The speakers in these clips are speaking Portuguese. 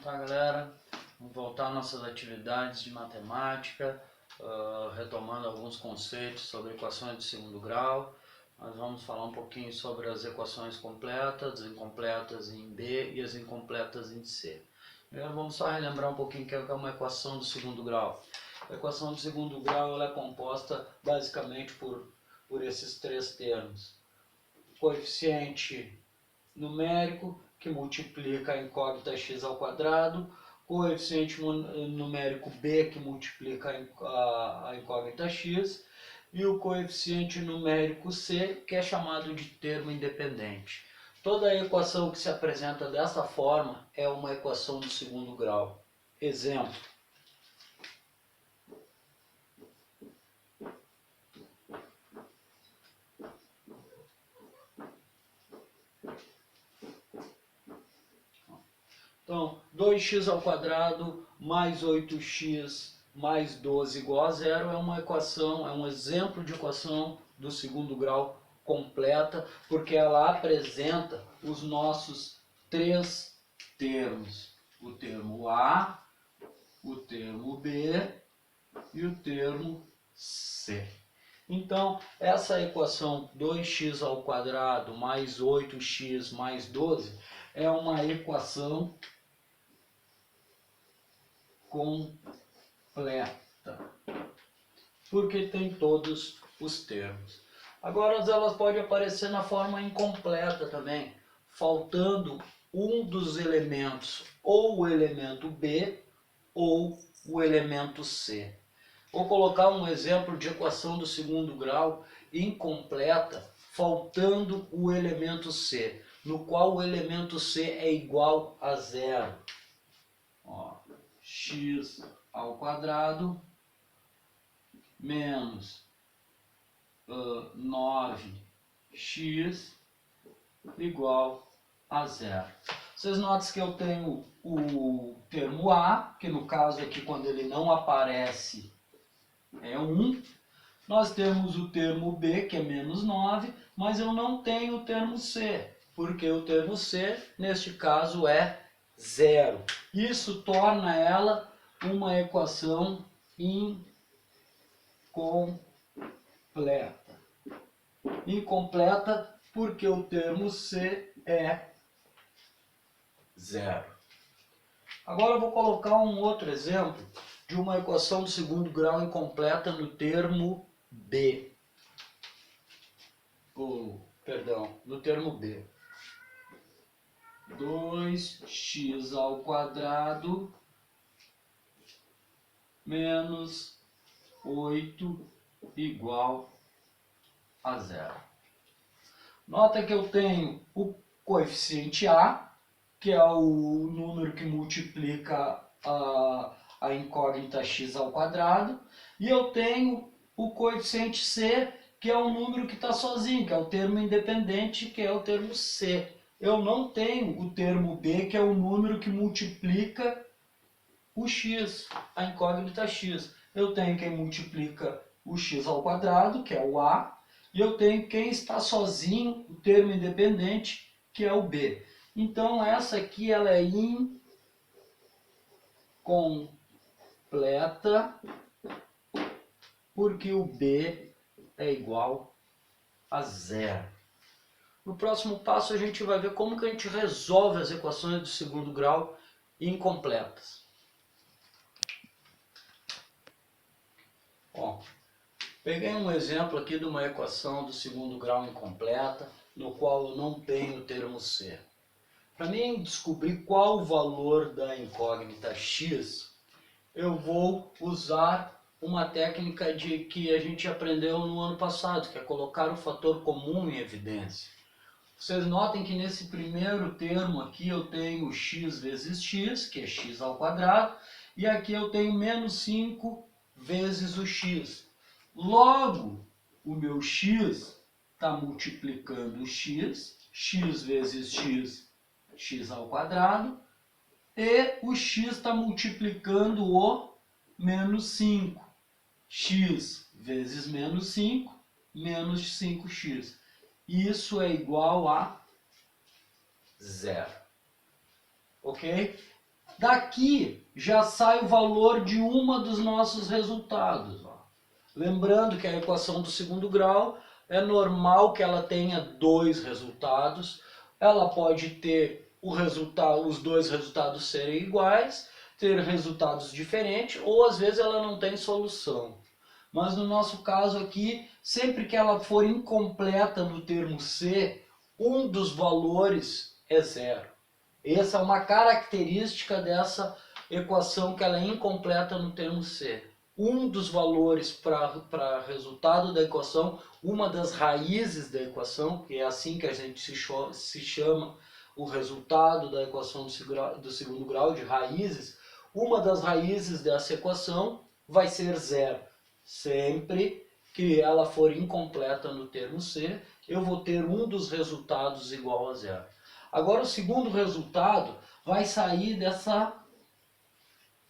tá, galera? Vamos voltar às nossas atividades de matemática, retomando alguns conceitos sobre equações de segundo grau. Nós vamos falar um pouquinho sobre as equações completas, incompletas em B e as incompletas em C. Primeiro vamos só relembrar um pouquinho o que é uma equação do segundo grau. A equação do segundo grau ela é composta basicamente por esses três termos. Coeficiente numérico, que multiplica a incógnita x ao quadrado, coeficiente numérico b, que multiplica a incógnita x, e o coeficiente numérico c, que é chamado de termo independente. Toda equação que se apresenta dessa forma é uma equação de segundo grau. Exemplo. Então, 2x ao quadrado mais 8x mais 12 igual a zero é uma equação, é um exemplo de equação do segundo grau completa, porque ela apresenta os nossos três termos. O termo A, o termo B e o termo C. Então, essa equação 2x ao quadrado mais 8x mais 12 é uma equação completa, porque tem todos os termos. Agora elas podem aparecer na forma incompleta também, faltando um dos elementos, ou o elemento B ou o elemento C. Vou colocar um exemplo de equação do segundo grau incompleta, faltando o elemento C, no qual o elemento C é igual a zero. Ó, x ao quadrado menos 9x igual a zero. Vocês notam que eu tenho o termo A, que no caso aqui quando ele não aparece é 1. Nós temos o termo B, que é menos 9, mas eu não tenho o termo C, porque o termo C, neste caso, é zero. Isso torna ela uma equação incompleta. Incompleta porque o termo C é zero. Agora eu vou colocar um outro exemplo de uma equação do segundo grau incompleta no termo B. No termo B. 2x ao quadrado menos 8 igual a zero. Nota que eu tenho o coeficiente A, que é o número que multiplica a incógnita x ao quadrado, e eu tenho o coeficiente C, que é o número que está sozinho, que é o termo independente, que é o termo C. Eu não tenho o termo B, que é o número que multiplica o x, a incógnita x. Eu tenho quem multiplica o x ao quadrado, que é o A, e eu tenho quem está sozinho, o termo independente, que é o B. Então essa aqui ela é incompleta, porque o B é igual a zero. No próximo passo a gente vai ver como que a gente resolve as equações do segundo grau incompletas. Ó, peguei um exemplo aqui de uma equação do segundo grau incompleta, no qual eu não tenho o termo C. Para mim descobrir qual o valor da incógnita x, eu vou usar uma técnica que a gente aprendeu no ano passado, que é colocar o fator comum em evidência. Vocês notem que nesse primeiro termo aqui eu tenho x vezes x, que é x ao quadrado, e aqui eu tenho menos 5 vezes o x. Logo, o meu x está multiplicando o x vezes x, x ao quadrado, e o x está multiplicando o menos 5. X vezes menos 5, menos 5x. Isso é igual a zero. Ok? Daqui já sai o valor de uma dos nossos resultados. Ó. Lembrando que a equação do segundo grau é normal que ela tenha dois resultados. Ela pode ter os dois resultados serem iguais, ter resultados diferentes, ou às vezes ela não tem solução. Mas no nosso caso aqui, sempre que ela for incompleta no termo C, um dos valores é zero. Essa é uma característica dessa equação que ela é incompleta no termo C. Um dos valores para resultado da equação, uma das raízes da equação, que é assim que a gente se chama o resultado da equação do segundo grau, de raízes, uma das raízes dessa equação vai ser zero. Sempre que ela for incompleta no termo C, eu vou ter um dos resultados igual a zero. Agora o segundo resultado vai sair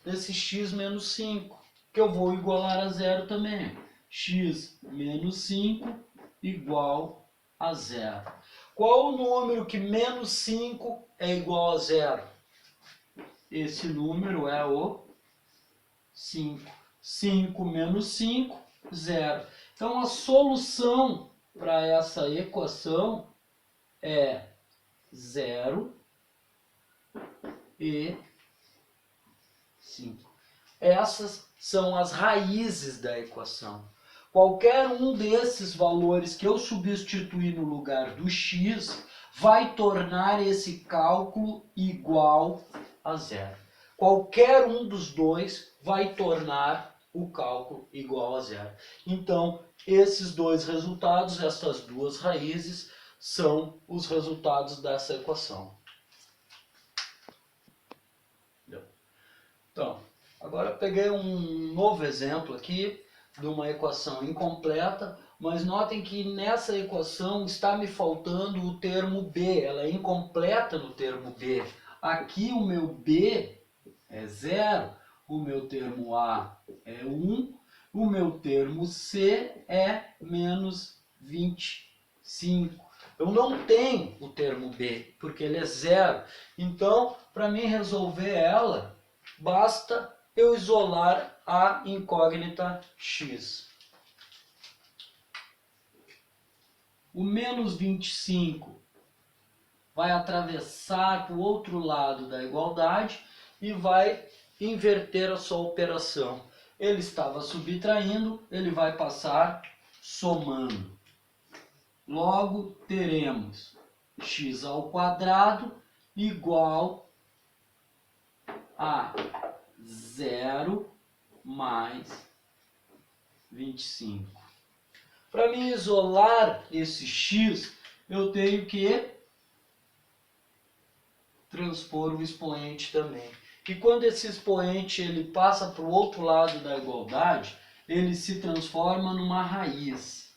desse x menos 5, que eu vou igualar a zero também. X menos 5 igual a zero. Qual o número que menos 5 é igual a zero? Esse número é o 5. 5 menos 5, zero. Então a solução para essa equação é 0 e 5. Essas são as raízes da equação. Qualquer um desses valores que eu substituir no lugar do x vai tornar esse cálculo igual a zero. Qualquer um dos dois vai tornar o cálculo igual a zero. Então, esses dois resultados, essas duas raízes, são os resultados dessa equação. Então, agora eu peguei um novo exemplo aqui de uma equação incompleta, mas notem que nessa equação está me faltando o termo B, ela é incompleta no termo B. Aqui o meu B é 0, o meu termo A é 1, o meu termo C é menos 25. Eu não tenho o termo B, porque ele é 0. Então, para mim resolver ela, basta eu isolar a incógnita x. O menos 25 vai atravessar para o outro lado da igualdade e vai inverter a sua operação. Ele estava subtraindo, ele vai passar somando. Logo, teremos x ao quadrado igual a 0 mais 25. Para me isolar esse x, eu tenho que transpor o expoente também. E quando esse expoente ele passa para o outro lado da igualdade, ele se transforma numa raiz.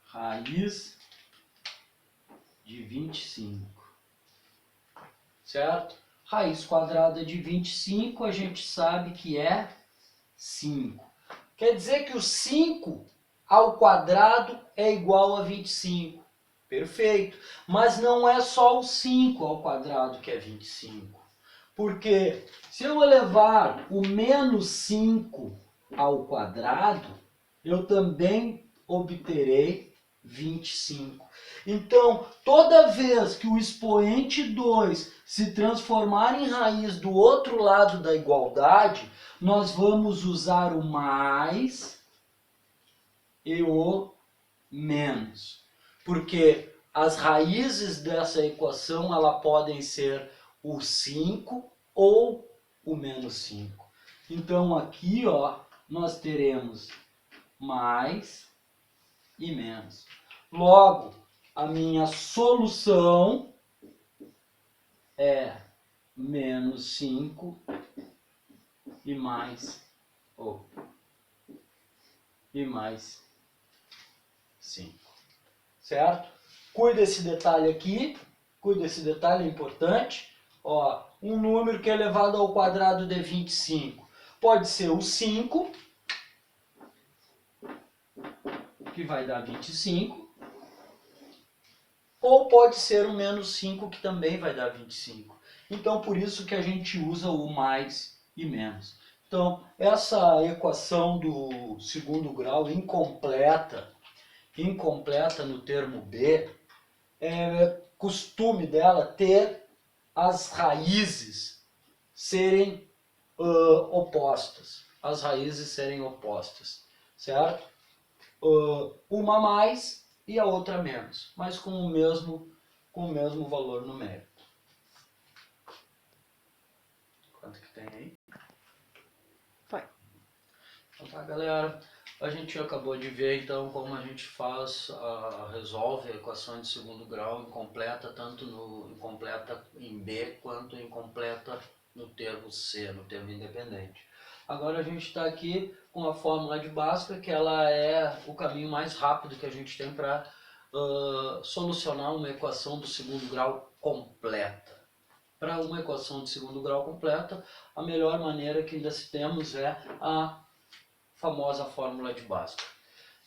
Raiz de 25. Certo? Raiz quadrada de 25 a gente sabe que é 5. Quer dizer que o 5 ao quadrado é igual a 25. Perfeito. Mas não é só o 5 ao quadrado que é 25. Porque se eu elevar o menos 5 ao quadrado, eu também obterei 25. Então, toda vez que o expoente 2 se transformar em raiz do outro lado da igualdade, nós vamos usar o mais e o menos. Porque as raízes dessa equação ela podem ser o 5 ou o menos 5. Então, aqui ó, nós teremos mais e menos. Logo, a minha solução é menos 5 e mais 5. Certo? Cuida desse detalhe aqui. Cuida desse detalhe, é importante. Ó, um número que é elevado ao quadrado de 25. Pode ser o 5, que vai dar 25. ou pode ser o menos 5, que também vai dar 25. Então, por isso que a gente usa o mais e menos. Então, essa equação do segundo grau incompleta no termo B, é costume dela ter as raízes serem opostas. As raízes serem opostas, certo? Uma mais e a outra menos, mas com o mesmo valor numérico. Quanto que tem aí? Vai. Então tá, galera. A gente acabou de ver então como a gente resolve a equação de segundo grau incompleta, tanto incompleta em B quanto incompleta no termo C, no termo independente. Agora a gente está aqui com a fórmula de Bhaskara, que ela é o caminho mais rápido que a gente tem para solucionar uma equação do segundo grau completa. Para uma equação de segundo grau completa, a melhor maneira que ainda se temos é a famosa fórmula de Bhaskara.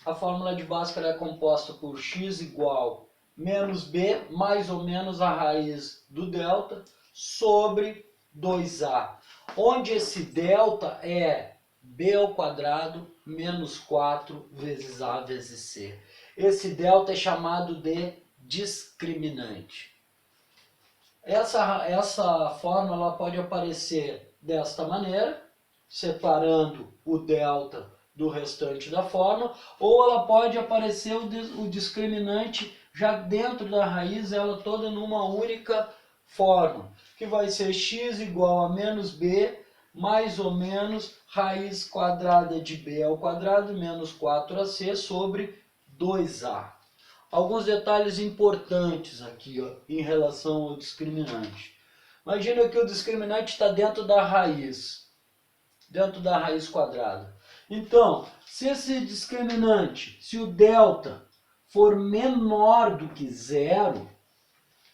A fórmula de Bhaskara é composta por x igual menos b mais ou menos a raiz do delta sobre 2a, onde esse delta é b ao quadrado menos 4 vezes a vezes c. Esse delta é chamado de discriminante. Essa fórmula ela pode aparecer desta maneira, separando o delta do restante da fórmula, ou ela pode aparecer o discriminante já dentro da raiz, ela toda numa única fórmula, que vai ser x igual a menos b, mais ou menos raiz quadrada de b ao quadrado menos 4ac sobre 2a. Alguns detalhes importantes aqui em relação ao discriminante. Imagina que o discriminante está dentro da raiz quadrada. Então, se esse discriminante, se o delta for menor do que zero,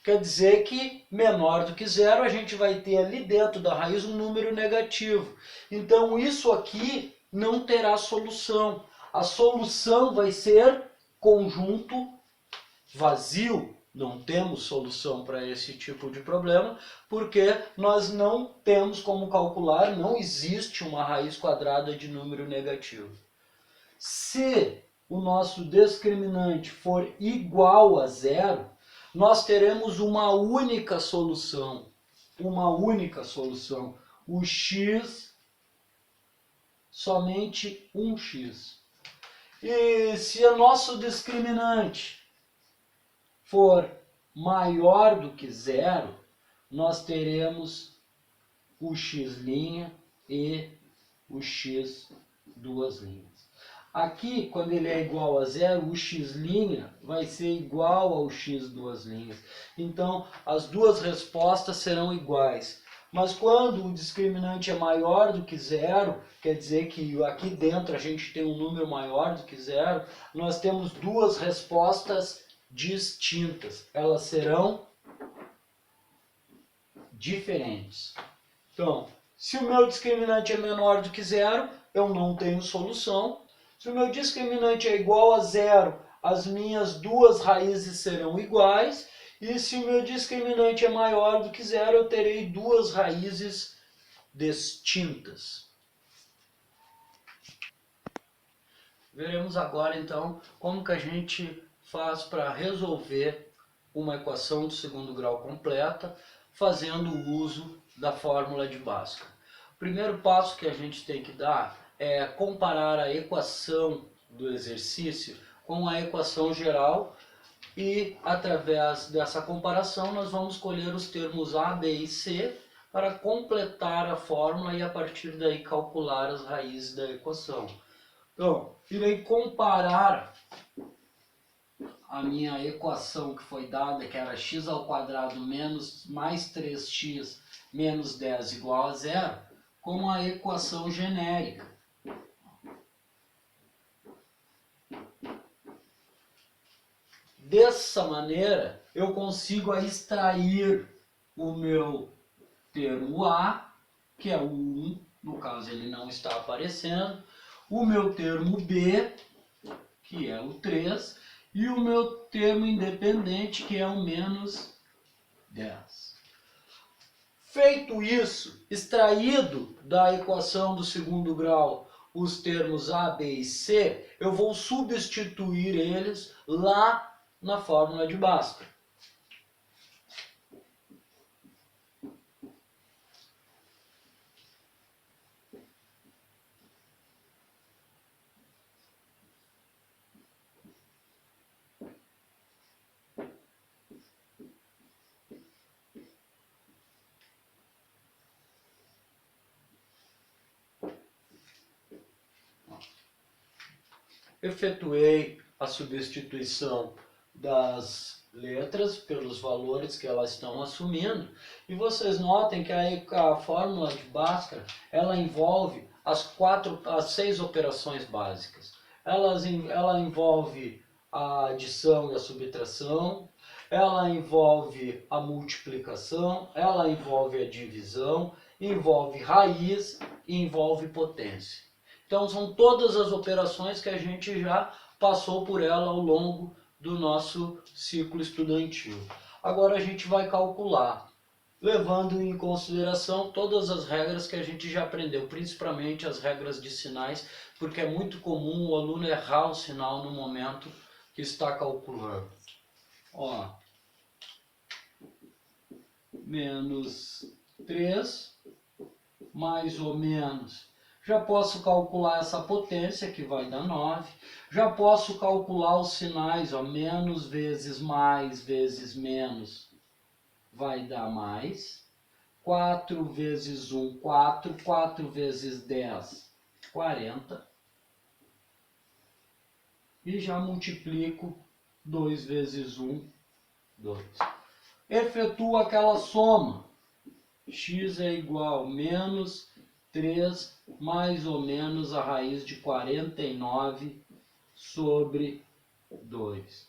quer dizer que menor do que zero a gente vai ter ali dentro da raiz um número negativo. Então isso aqui não terá solução. A solução vai ser conjunto vazio. Não temos solução para esse tipo de problema, porque nós não temos como calcular, não existe uma raiz quadrada de número negativo. Se o nosso discriminante for igual a zero, nós teremos uma única solução, o x, somente um x. E se o nosso discriminante for maior do que zero, nós teremos o x' e o x duas linhas. Aqui, quando ele é igual a zero, o x' vai ser igual ao x duas linhas. Então, as duas respostas serão iguais. Mas quando o discriminante é maior do que zero, quer dizer que aqui dentro a gente tem um número maior do que zero, nós temos duas respostas distintas. Elas serão diferentes. Então, se o meu discriminante é menor do que zero, eu não tenho solução. Se o meu discriminante é igual a zero, as minhas duas raízes serão iguais. E se o meu discriminante é maior do que zero, eu terei duas raízes distintas. Veremos agora, então, como que a gente faz para resolver uma equação de segundo grau completa, fazendo uso da fórmula de Bhaskara. O primeiro passo que a gente tem que dar é comparar a equação do exercício com a equação geral e, através dessa comparação, nós vamos escolher os termos A, B e C para completar a fórmula e, a partir daí, calcular as raízes da equação. Então, irei comparar a minha equação que foi dada, que era x ao quadrado menos mais 3x menos 10 igual a zero, com a equação genérica. Dessa maneira, eu consigo extrair o meu termo A, que é o 1, no caso ele não está aparecendo, o meu termo B, que é o 3, e o meu termo independente, que é o menos 10. Feito isso, extraído da equação do segundo grau os termos A, B e C, eu vou substituir eles lá na fórmula de Bhaskara. Efetuei a substituição das letras pelos valores que elas estão assumindo, e vocês notem que a fórmula de Bhaskara ela envolve as 6 operações básicas. Ela envolve a adição e a subtração, ela envolve a multiplicação, ela envolve a divisão, envolve raiz e envolve potência. Então são todas as operações que a gente já passou por ela ao longo do nosso ciclo estudantil. Agora a gente vai calcular, levando em consideração todas as regras que a gente já aprendeu, principalmente as regras de sinais, porque é muito comum o aluno errar o sinal no momento que está calculando. Ó, menos 3, mais ou menos. Já posso calcular essa potência, que vai dar 9. Já posso calcular os sinais, ó, menos vezes mais vezes menos vai dar mais. 4 vezes 1, 4. 4 vezes 10, 40. E já multiplico 2 vezes 1, 2. Efetuo aquela soma. X é igual a menos 3 mais ou menos a raiz de 49 sobre 2.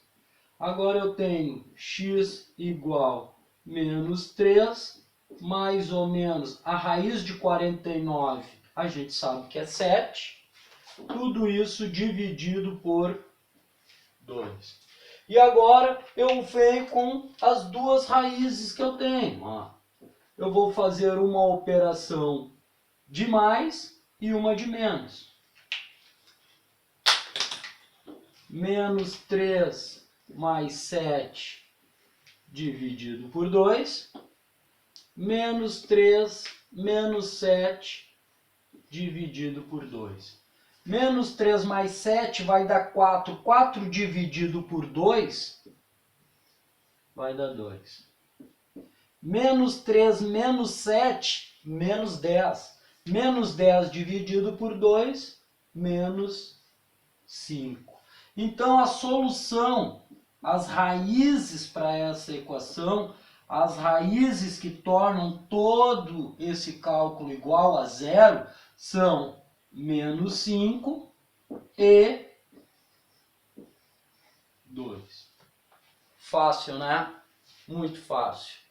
Agora eu tenho x igual a menos 3 mais ou menos a raiz de 49, a gente sabe que é 7. Tudo isso dividido por 2. E agora eu venho com as duas raízes que eu tenho. Ó. Eu vou fazer uma operação de mais e uma de menos. Menos 3 mais 7 dividido por 2. Menos 3 menos 7 dividido por 2. Menos 3 mais 7 vai dar 4. 4 dividido por 2 vai dar 2. Menos 3 menos 7, menos 10. Menos 10 dividido por 2, menos 5. Então, a solução, as raízes para essa equação, as raízes que tornam todo esse cálculo igual a zero, são menos 5 e 2. Fácil, né? Muito fácil.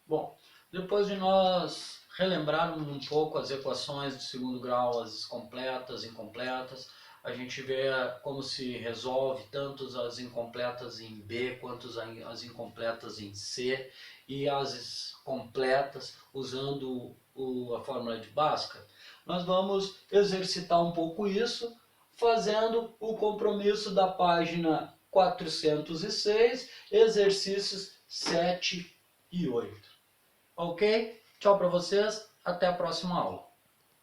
Bom, depois de nós relembrarmos um pouco as equações de segundo grau, as completas e incompletas, a gente vê como se resolve tanto as incompletas em B quanto as incompletas em C, e as completas usando a fórmula de Bhaskara. Nós vamos exercitar um pouco isso, fazendo o compromisso da página 406, exercícios 7 e 8. Ok? Tchau para vocês, até a próxima aula.